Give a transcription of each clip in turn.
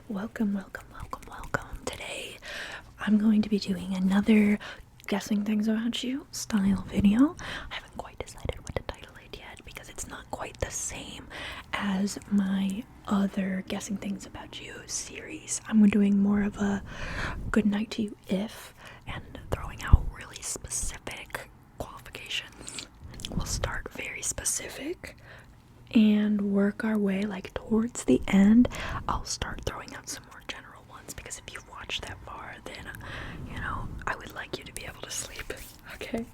Welcome. Today I'm going to be doing another guessing things about you style video. I haven't quite decided what to title it yet because it's not quite the same as my other guessing things about you series. I'm doing more of a good night to you if and throwing out really specific qualifications. We'll start very specific and work our way like towards the end. I'll start throwing out some more general ones because if you've watched that far, then I would like you to be able to sleep. Okay,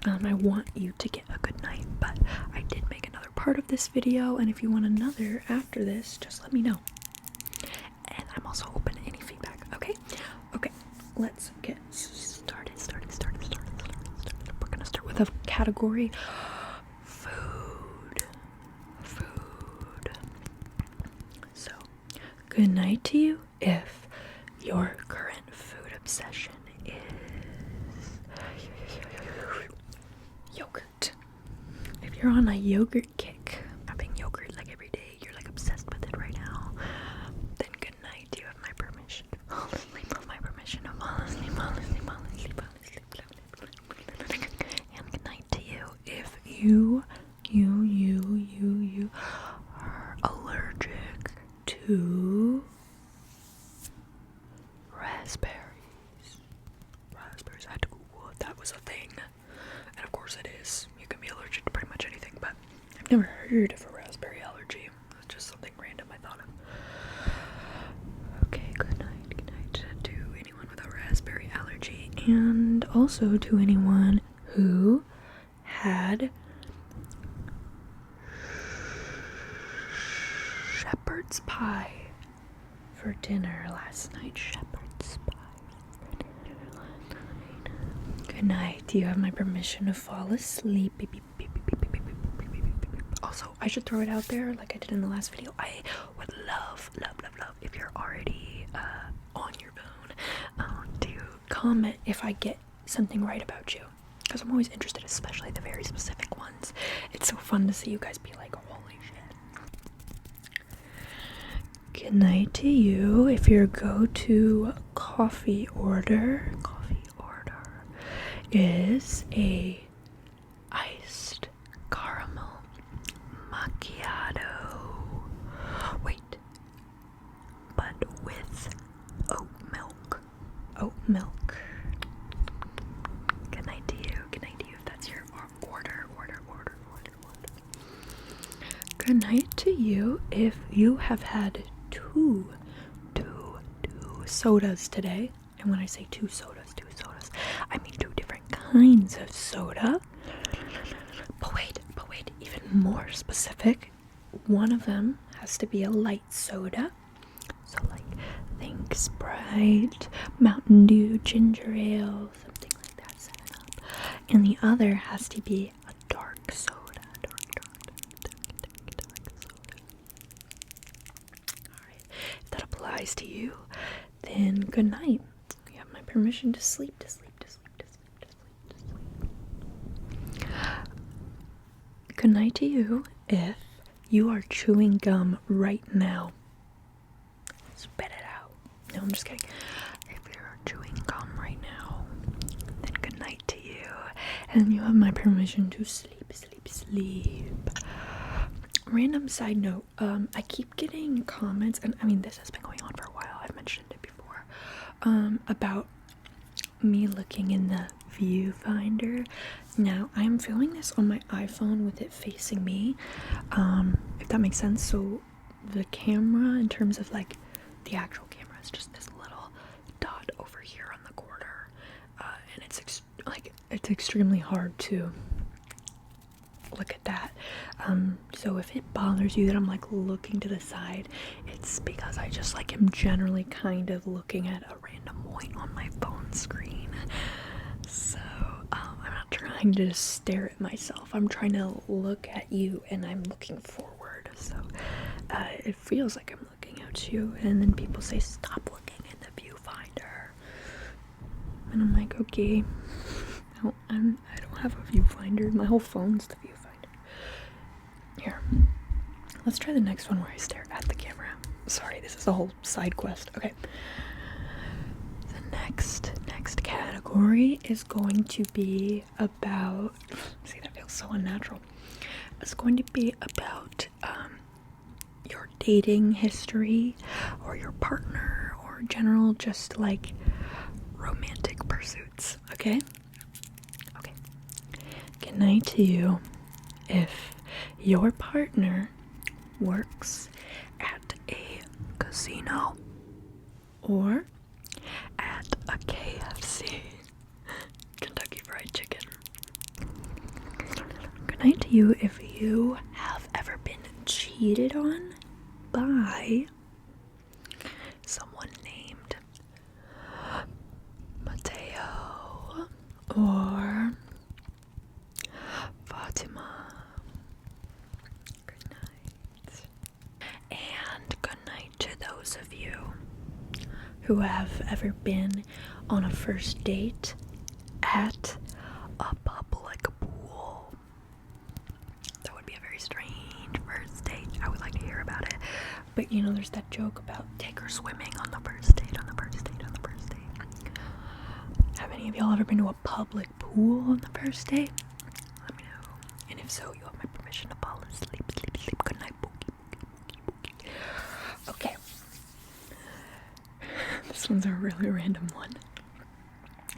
I want you to get a good night, but I did make another part of this video, and if you want another after this, just let me know. And I'm also open to any feedback. Okay, let's get started. We're gonna start with a category. So, good night to you if your current food obsession is yogurt. If you're on a yogurt kick, having yogurt like every day, you're like obsessed with it right now, then good night. You have my permission. Fall asleep with my permission. Fall asleep. And good night to you if you are allergic to raspberries. I had to Google if that was a thing. And of course it is. You can be allergic to pretty much anything, but I've never heard of a raspberry allergy. It's just something random I thought of. Okay, good night to anyone with a raspberry allergy, and also to anyone who had shepherd's pie for dinner last night. Good night. Do you have my permission to fall asleep? Also, I should throw it out there like I did in the last video. I would love if you're already on your phone to comment if I get something right about you, because I'm always interested, especially the very specific ones. It's so fun to see you guys be like, holy shit. Good night to you if your go-to coffee order is a iced caramel macchiato. Wait, but with oat milk. Good night to you if that's your order. Good night to you if you have had two sodas today. And when I say two sodas, I mean two different kinds of soda. But wait, even more specific, one of them has to be a light soda. So like, think Sprite, Mountain Dew, ginger ale, something like that, 7-Up. And the other has to be a dark soda. Alright, if that applies to you, then good night. You have my permission to sleep. Good night to you if you are chewing gum right now. Spit it out. No, I'm just kidding. If you're chewing gum right now, then good night to you. And you have my permission to sleep. Random side note, I keep getting comments, and I mean this has been going on for a while, I've mentioned it before, about me looking in the viewfinder. Now I'm filming this on my iPhone with it facing me, if that makes sense. So the camera, in terms of like the actual camera, is just this little dot over here on the corner, and it's extremely hard to look at that. So if it bothers you that I'm like looking to the side, it's because I just like am generally kind of looking at a random point on my phone screen. So I'm not trying to just stare at myself. I'm trying to look at you, and I'm looking forward. So it feels like I'm looking at you, and then people say stop looking in the viewfinder, and I'm like, okay. I don't have a viewfinder. My whole phone's the viewfinder. Here, let's try the next one where I stare at the camera. Sorry, this is a whole side quest. Okay. The next category is going to be about. See, that feels so unnatural. It's going to be about your dating history, or your partner, or general, just like romantic pursuits. Okay. Okay. Good night to you. If your partner works at a casino or at a KFC, Kentucky Fried Chicken. Good night to you if you have ever been cheated on by someone named Mateo or Fatima. Good night. And good night to those of you who have ever been on a first date at a public pool. That would be a very strange first date. I would like to hear about it. But you know, there's that joke about take her swimming on the first date, on the first date, on the first date. Have any of y'all ever been to a public pool on the first date? Let me know. And if so, you have my permission to fall asleep. Sleep, sleep. Good night. Bookie. Okay. This one's a really random one.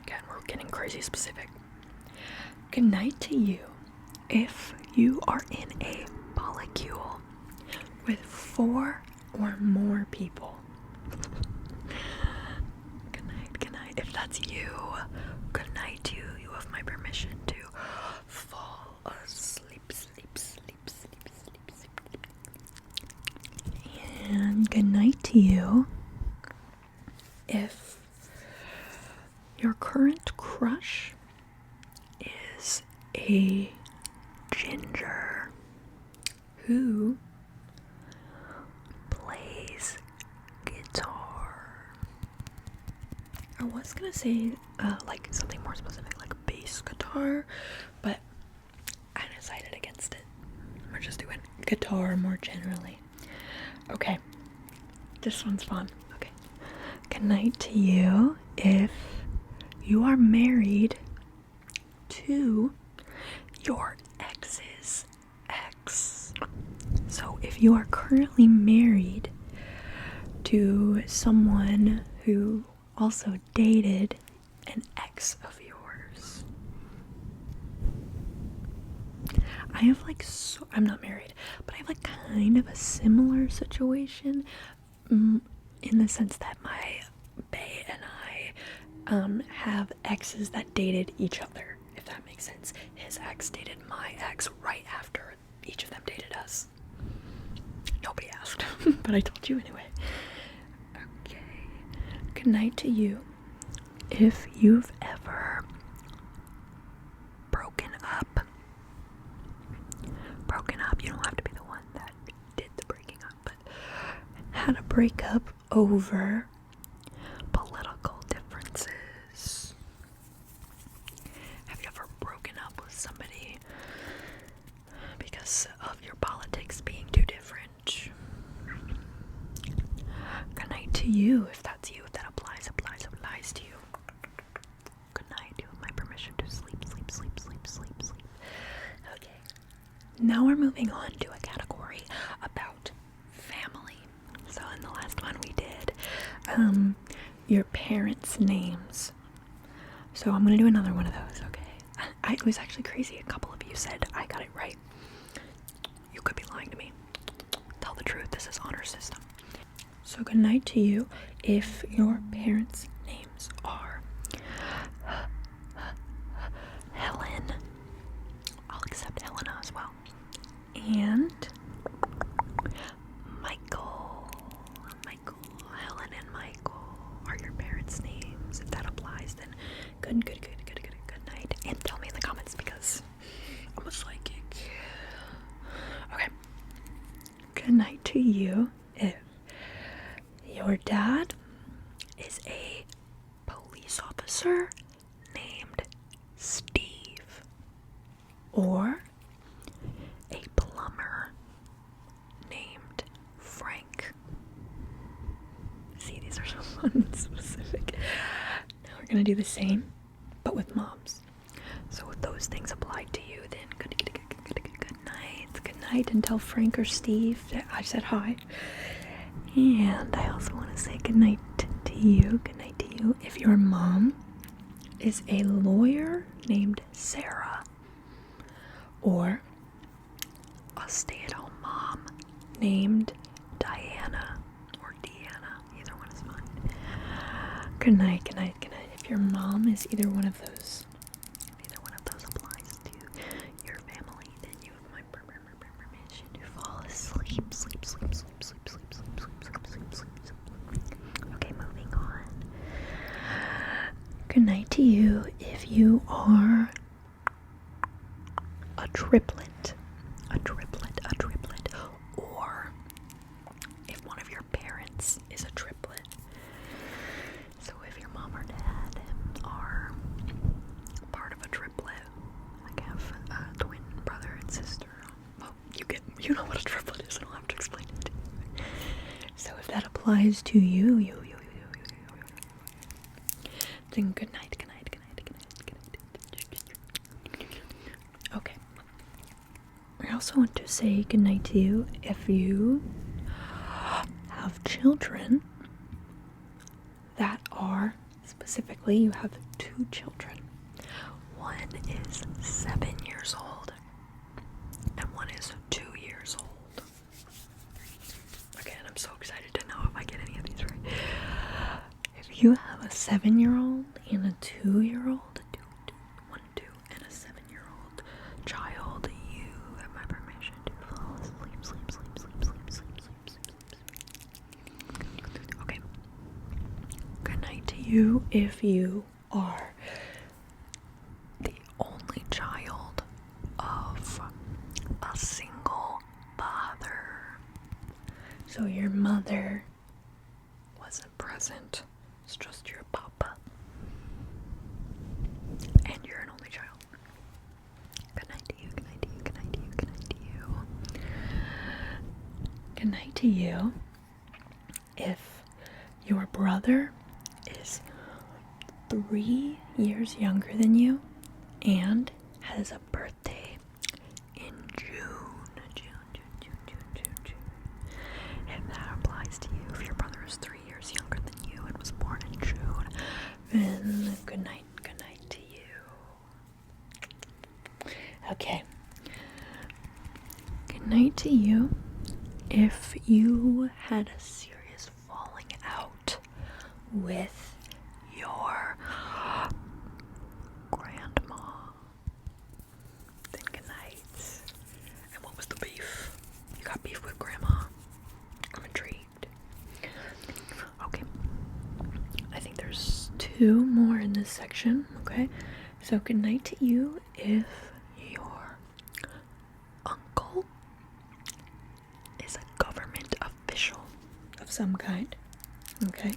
Again, we're getting crazy specific. Good night to you if you are in a polycule with 4 or more people. Good night, good night. If that's you, good night to you. You have my permission to fall asleep, sleep, sleep, sleep, sleep, sleep. And good night to you if your current crush is a ginger who plays guitar. I was gonna say like something more specific, like bass guitar, but I decided against it. We're just doing guitar more generally. Okay, this one's fun. Okay, good night to you if you are married to your ex's ex. So if you are currently married to someone who also dated an ex of yours. I have I'm not married, but I have like kind of a similar situation in the sense that my bae and I have exes that dated each other, if that makes sense. His ex dated my ex right after each of them dated us. Nobody asked, but I told you anyway. Okay. Good night to you. If you've ever broken up, you don't have to be the one that did the breaking up, but had a breakup over political differences. Have you ever broken up with somebody because of your politics being too different? Good night to you, if that's you, if that applies to you. Good night. You have my permission to sleep, sleep, sleep, sleep, sleep, sleep. Okay. Now we're moving on to a category about family. So in the last one we did your parents' names. So I'm gonna do another one of those, okay? It was actually crazy. A couple of you said I got it right. You could be lying to me. Tell the truth. This is honor system. So good night to you if your parents' names are Helen. I'll accept Helena as well. And Michael. Helen and Michael are your parents' names. If that applies, then good night. And tell me in the comments because I'm a psychic. Okay. Good night to you if your dad is a police officer named Steve, or a plumber named Frank. gonna do the same, but with moms. So if those things apply to you, then good night. Good night, and tell Frank or Steve that I said hi. And I also want to say good night to you. Good night to you. If your mom is a lawyer named Sarah, or a stay-at-home mom named Diana or Deanna, either one is fine. Good night, good night, good night. If your mom is either one of those, if either one of those applies to your family, then you have my permission to fall asleep. Sleep, sleep, sleep, sleep, sleep, sleep, sleep, sleep, sleep, sleep, sleep. Okay, moving on. Good night to you if you are a triplet, or if one of your parents is a triplet. So if your mom or dad are part of a triplet, like have a twin brother and sister, well, you know what a triplet is. I don't have to explain it to you. So if that applies to you, then good night, good night, good night, good night, good night. Okay. I also want to say good night to you if you have children that are, specifically, you have 2 children. One is 7 years old, and one is 2 years old. Again, I'm so excited to know if I get any of these right. If you have a 7-year-old and a 2-year-old, one, two, and a 7-year-old child, you have my permission to fall asleep, sleep, sleep, sleep, sleep, sleep, sleep, sleep, sleep. Okay. Good night to you if you are the only child of a single father. So your mother wasn't present. It's just your papa. And you're an only child. Good night to you, good night to you, good night to you, good night to you. Good night to you if your brother is 3 years younger than you and has a birthday in June. If that applies to you, if your brother is 3 years younger than you and was born in June, then good night to you. Okay. Good night to you if you had a serious falling out with your grandma. Then good night. And what was the beef? You got beef with grandma? I'm intrigued. Okay. I think there's 2 more in this section. Okay. So good night to you if your uncle is a government official of some kind. Okay.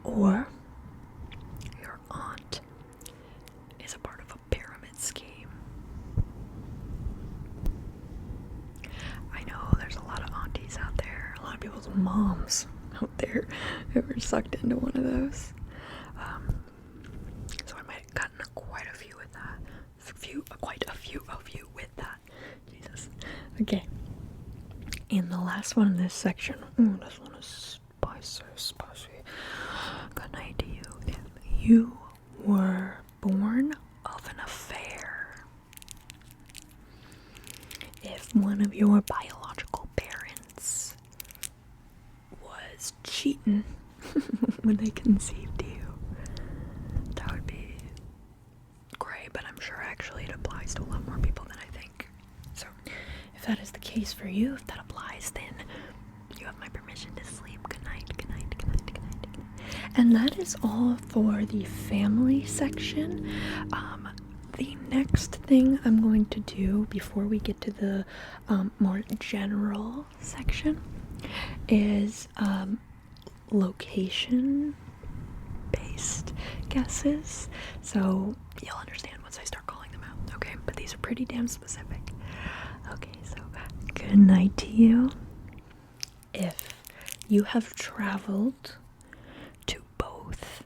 Or your aunt is a part of a pyramid scheme. I know there's a lot of aunties out there, a lot of people's moms out there who were sucked into one of those. So I might have gotten quite a few with that. Quite a few of you with that. Jesus. Okay. And the last one in this section. This one is spicy. Good night to you if you were born of an affair. If one of your biological parents was cheating when they conceived you, that would be great, but I'm sure actually it applies to a lot more people than I think. So if that is the case for you, if that applies, then you have my permission to sleep. Good night, good night, good night, good night, good night. And that is all for the family section. The next thing I'm going to do before we get to the more general section is location based guesses. So you'll understand once I start calling them out, okay? But these are pretty damn specific. Okay, so good night to you. If you have traveled to both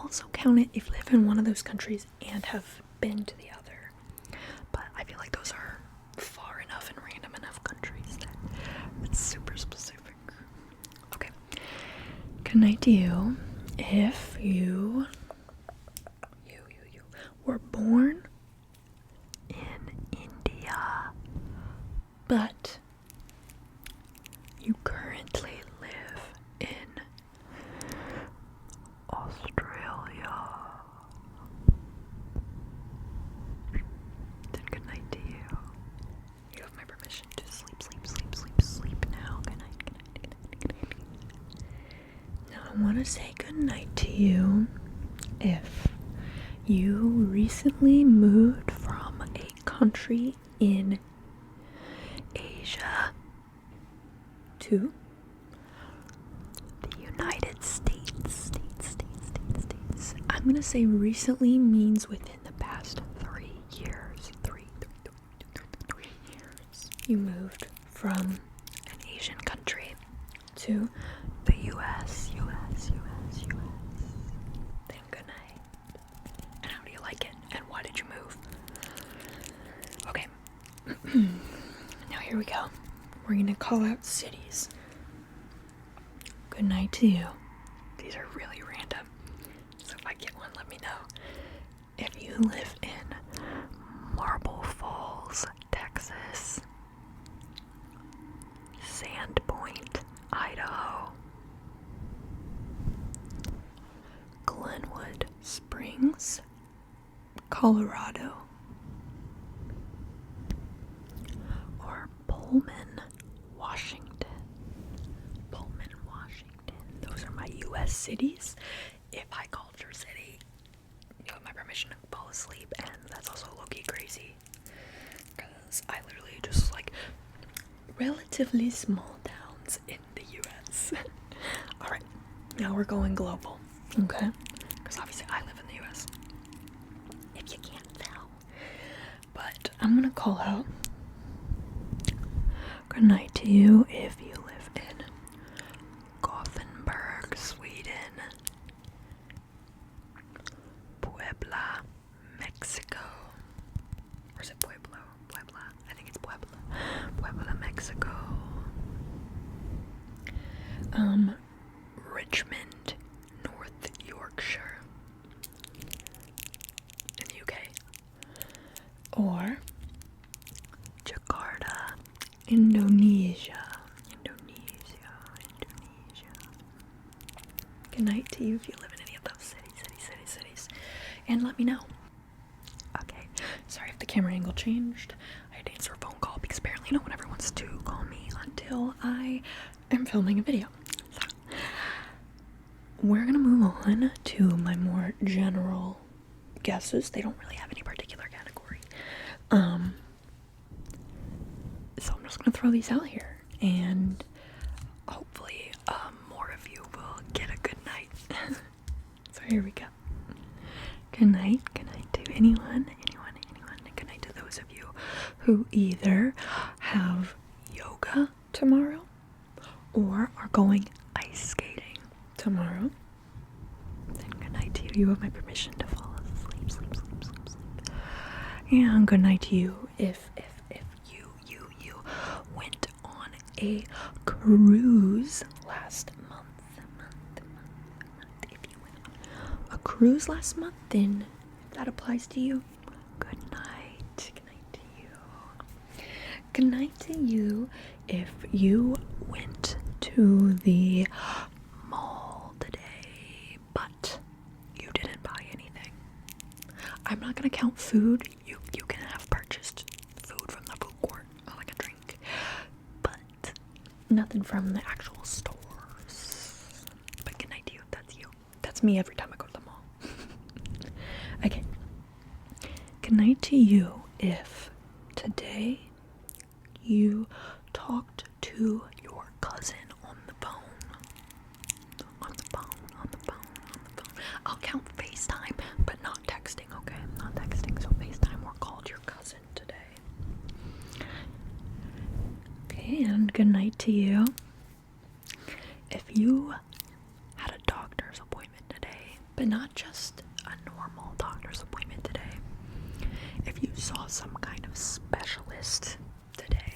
also count it if you live in one of those countries and have been to the other. But I feel like those are far enough and random enough countries that it's super specific. Okay. Good night to you. If you were born in India, but you currently live in Australia, then good night to you. You have my permission to sleep now. Good night. Now I want to say good night to you if you recently moved from a country in Asia to the United States. I'm gonna say recently means within the past 3 years. 3 years. You moved from an Asian country to the US. Then good night. And how do you like it? And why did you move? Okay. Now here we go. We're gonna call out cities. Good night to you. These are really random. So if I get one, let me know. If you live in Marble Falls, Texas, Sandpoint, Idaho, Glenwood Springs, Colorado, or Pullman, Washington. Those are my US cities. If I called your city, you have my permission to fall asleep, and that's also low-key crazy. Because I literally just like relatively small towns in the US. Alright, now we're going global, okay? Because obviously I live in the US. If you can't tell. But I'm gonna call out good night to you if you live in Gothenburg, Sweden, Puebla, Mexico, or is it Puebla? I think it's Puebla, Mexico, Richmond, North Yorkshire, in the UK, or Jakarta, Indonesia. Good night to you if you live in any of those cities. And let me know. Okay, sorry if the camera angle changed. I had to answer a phone call because apparently no one ever wants to call me until I am filming a video. So, we're gonna move on to my more general guesses. They don't really have any particular category. So I'm just gonna throw these out here, and hopefully more of you will get a good night. So here we go. Good night to anyone. Good night to those of you who either have yoga tomorrow or are going ice skating tomorrow. Then good night to you. You have my permission to fall asleep. And good night to you if you went on a cruise last month. If you went on a cruise last month, then if that applies to you, good night. Good night to you. Good night to you if you went to the mall today, but you didn't buy anything. I'm not gonna count food. You can have purchased food from the food court, or like a drink, but nothing from the actual stores. But good night to you if that's you. That's me every time I go to the mall. Okay. Good night to you if today you talked to your cousin on the phone. I'll count FaceTime, but not texting, okay? Not texting, so FaceTime or called your cousin today. Okay, and good night to you if you had a doctor's appointment today, but not just a normal doctor's appointment today. If you saw some kind of specialist today,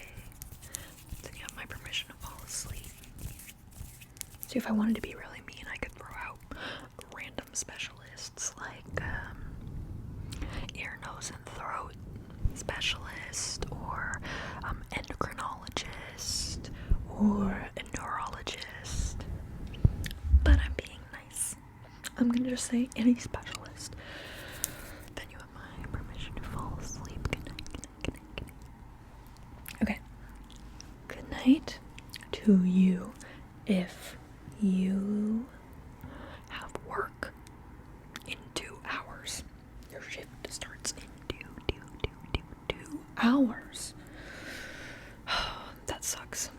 then you have my permission to fall asleep. So if I wanted to be really mean, I could throw out random specialists like ear, nose, and throat specialist, or endocrinologist, or a neurologist. But I'm being nice. I'm gonna just say any specialist. Then you have my permission to fall asleep. Good night, good night, good night, good night. Okay. Good night to you if you have work in 2 hours. Your shift starts in 2 hours. That sucks.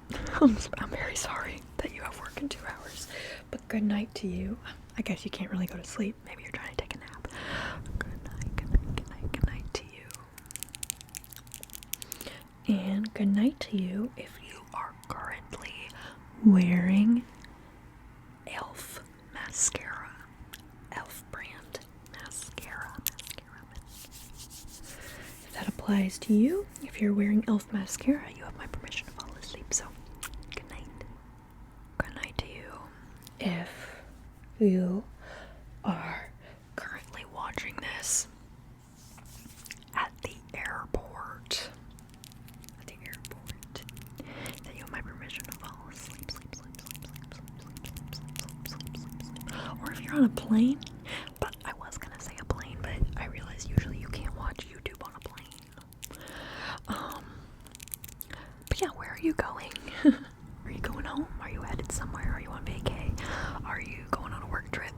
I'm very sorry that you have work in 2 hours. But good night to you. I guess you can't really go to sleep. Maybe you're trying to take a nap. Good night, good night, good night, good night to you. And good night to you if you are currently wearing e.l.f. mascara. e.l.f. brand mascara. If that applies to you, if you're wearing e.l.f. mascara, you have my permission to fall asleep. So, good night. Good night to you. If you are currently watching this at the airport, then you have my permission to fall asleep, or if you're on a plane, but I was gonna say a plane, but I realize usually you can't watch YouTube on a plane. But yeah, where are you going? Are you going home? Are you headed somewhere? Are you on vacay? Are you going on a work trip?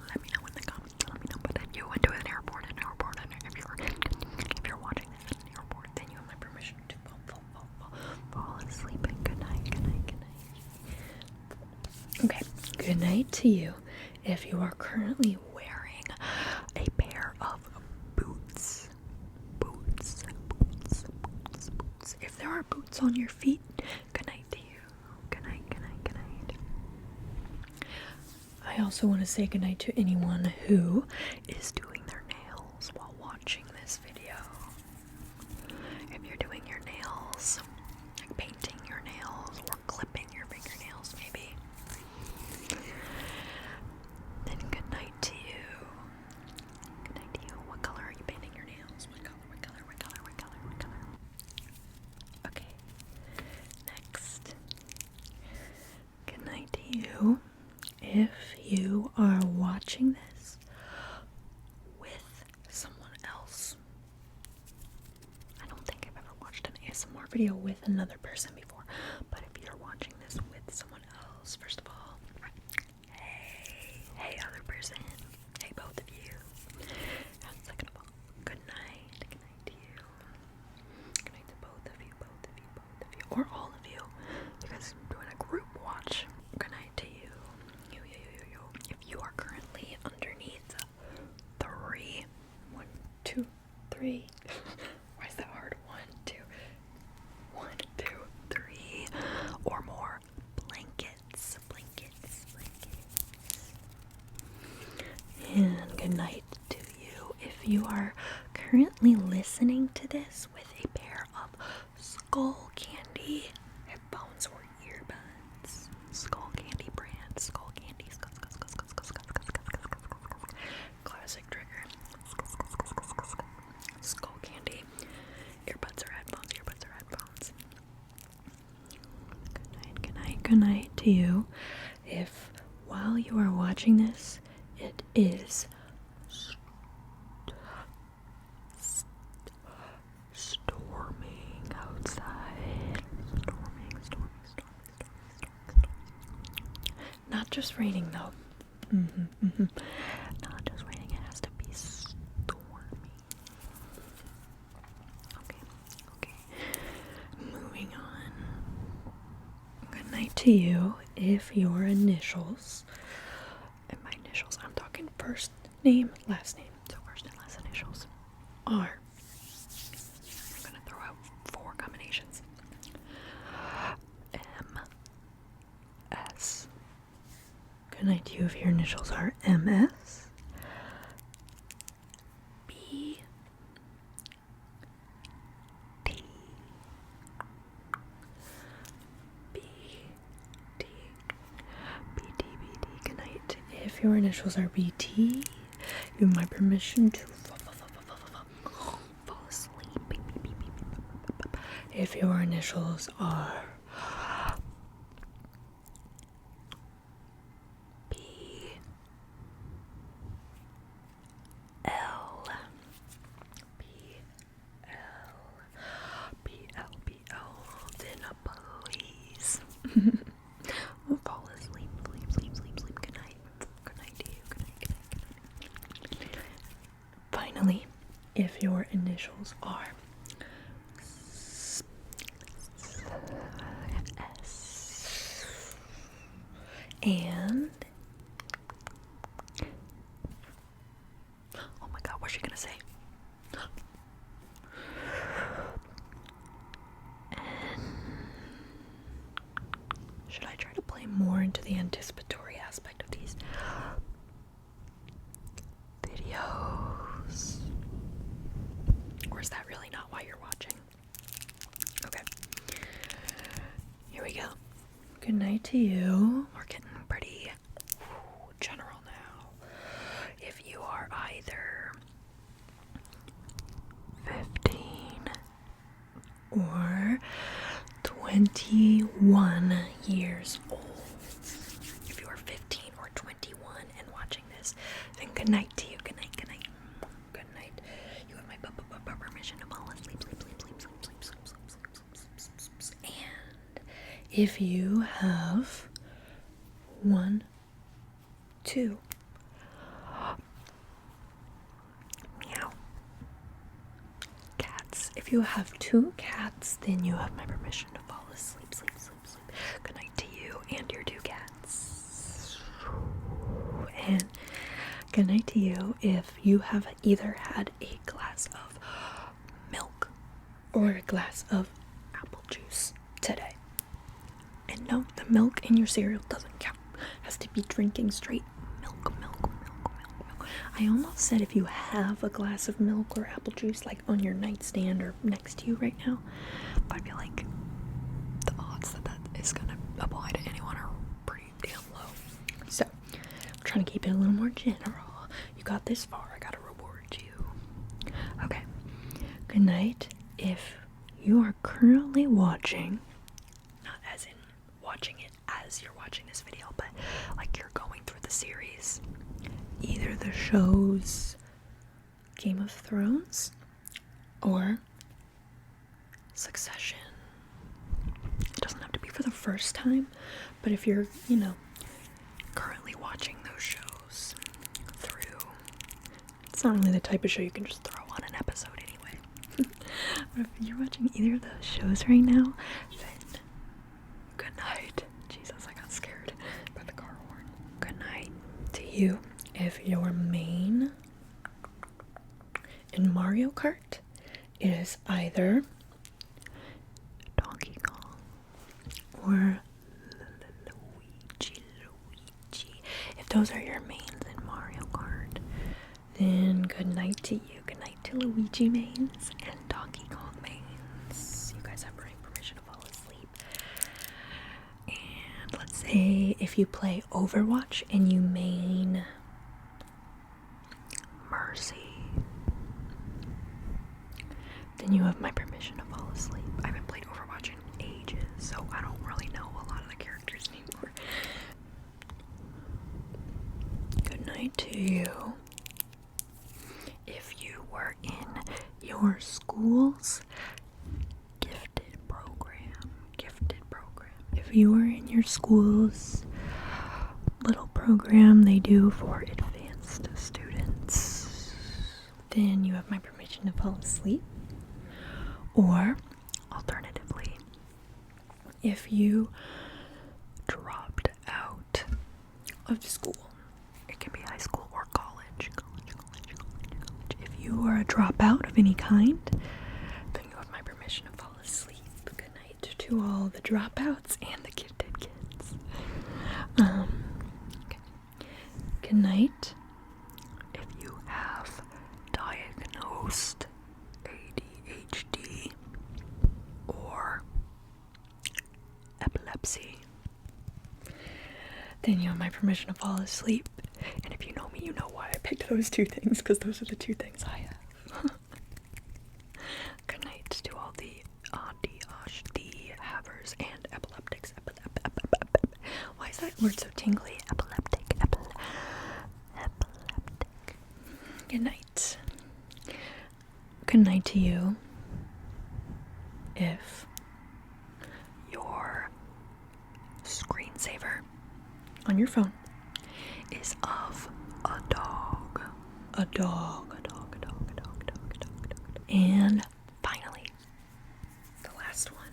Let me know in the comments. Let me know. But if you went to an airport, and if you're watching this at an airport, then you have my permission to fall asleep. And good night, good night, good night. Okay, good night to you if you are currently wearing a pair of boots. If there are boots on your feet, good night to you. Good night, good night, good night. I also want to say good night to anyone who is doing their nails while watching this video. If you're doing your nails, like painting your nails or clipping your fingernails maybe, then good night to you. Good night to you. What color are you painting your nails? What color? Okay. Next. Good night to you. If you are watching this with someone else. I don't think I've ever watched an ASMR video with another person before, but if you're watching this with someone else, first of all, hey other person, hey both of you. And second of all, good night to you. Good night to both of you, or all of you. You guys are doing a group watch. Good night to you. If you are currently underneath 3, 1, 2, 3. Why is that hard? 1, 2, 3, or more blankets. And good night to you if you are currently listening to this with a pair of Skull Candy headphones or earbuds. Skull Candy brand. Skull Candy. Classic trigger. Skull Candy. Earbuds or headphones. Good night to you. If while you are watching this, it is storming outside. Not just raining though. Not just raining, it has to be stormy. Okay. Moving on. Good night to you if your initials, and my initials, I'm talking first name, last name, so first and last initials are, I'm gonna throw out 4 combinations. M, S. Good night to you if your initials are MS, B, T, B, T, B, T, B, T. Good night. If your initials are BT, you have my permission to fall asleep. If your initials are B, L, B, L, B, L, B, L, then please fall asleep, sleep. Good night. Good night to you. Good night. Finally, if your initials are S, and oh my god, what's she gonna say? Should I try to play more into the anticipatory aspect of these videos? Or is that really not why you're watching? Okay. Here we go. Good night to you. We're getting pretty general now. If you are either 15 or 21 years old. If you are 15 or 21 and watching this, then good night to you. Good night, good night. Good night. You have my permission to fall asleep, sleep. And if you have 1, 2, meow, cats. If you have 2 cats, then you have my permission to fall asleep, sleep. Good night to you and your 2 cats. And good night to you if you have either had a glass of milk or a glass of apple juice today. And no, the milk in your cereal doesn't count. It has to be drinking straight milk. I almost said if you have a glass of milk or apple juice like on your nightstand or next to you right now, but I feel like the odds that is gonna apply to anyone are pretty damn low. So I'm trying to keep it a little more general. You got this far, I gotta reward you. Okay. Good night. If you are currently watching, not as in watching it as you're watching this video, but like you're going through the series, either the shows Game of Thrones or Succession. It doesn't have to be for the first time, but if you're, currently watching those shows through, it's not really the type of show you can just throw on an episode anyway. But if you're watching either of those shows right now, then good night. Jesus, I got scared by the car horn. Good night to you. If your main in Mario Kart is either Donkey Kong or Luigi. If those are your mains in Mario Kart, then good night to you. Good night to Luigi mains and Donkey Kong mains. You guys have permission to fall asleep. And let's say if you play Overwatch and you main Mercy, then you have my permission to fall asleep. I haven't played Overwatch in ages, so I don't really know a lot of the characters anymore. Good night to you. If you were in your school's gifted program. If you were in your school's little program they do for advanced students, then you have my permission to fall asleep. Or, alternatively, if you dropped out of school, it can be high school or college. If you are a dropout of any kind, then you have my permission to fall asleep. Good night to all the dropouts and the gifted kids. Okay. Good night. If you have diagnosed ADHD or epilepsy, then you have my permission to fall asleep. And if you know me, you know why I picked those two things, because those are the two things I have. Good night to all the ADHD havers and epileptics. Why is that word so tingly? Epileptic. Epileptic. Good night. Good night to you. If your screensaver on your phone is of a dog. A dog. And finally, the last one.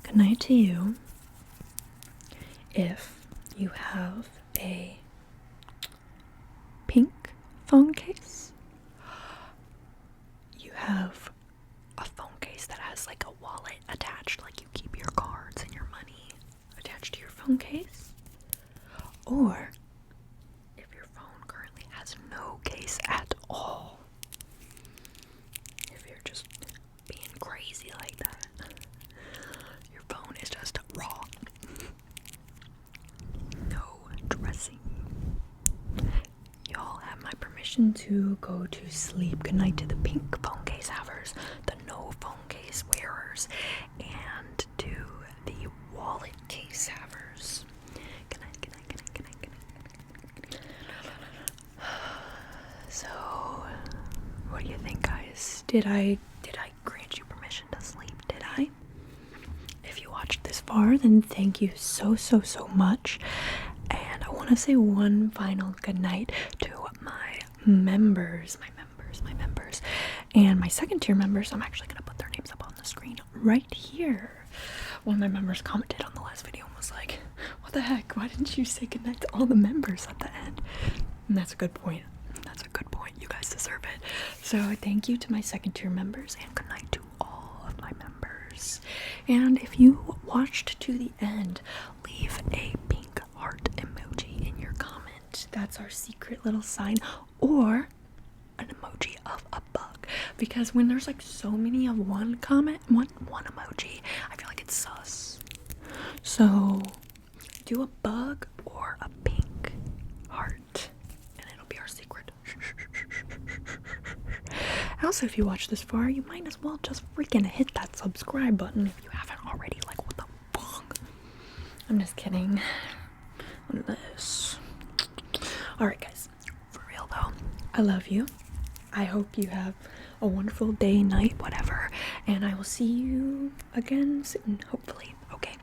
Good night to you if you have a pink phone case. You have a phone case that has like a wallet attached, like you keep your cards and your money attached to your phone case. Or if your phone currently has no case at all, if you're just being crazy like that, your phone is just raw, no dressing, y'all have my permission to go to sleep. Good night to the pink phone case havers, the no phone case wearers, and to the wallet case havers. Good night, good night, good night, good night, good night. So, what do you think, guys? Did I grant you permission to sleep? Did I? If you watched this far, then thank you so much. And I want to say one final good night to my members, and my second tier members. I'm actually gonna put their names up on the screen right here. One of my members commented on the last video and was like, what the heck, why didn't you say goodnight to all the members at the end? And that's a good point. You guys deserve it. So thank you to my second tier members, and good night to all of my members. And if you watched to the end, leave a pink heart emoji in your comment. That's our secret little sign, or an emoji of a bug, because when there's like so many of one comment, one emoji, I feel like it's sus. So do a bug or a pink heart, and it'll be our secret. Also, if you watch this far, you might as well just freaking hit that subscribe button if you haven't already. Like, what the fuck? I'm just kidding. Alright, guys. For real, though. I love you. I hope you have a wonderful day, night, whatever. And I will see you again soon, hopefully. Okay.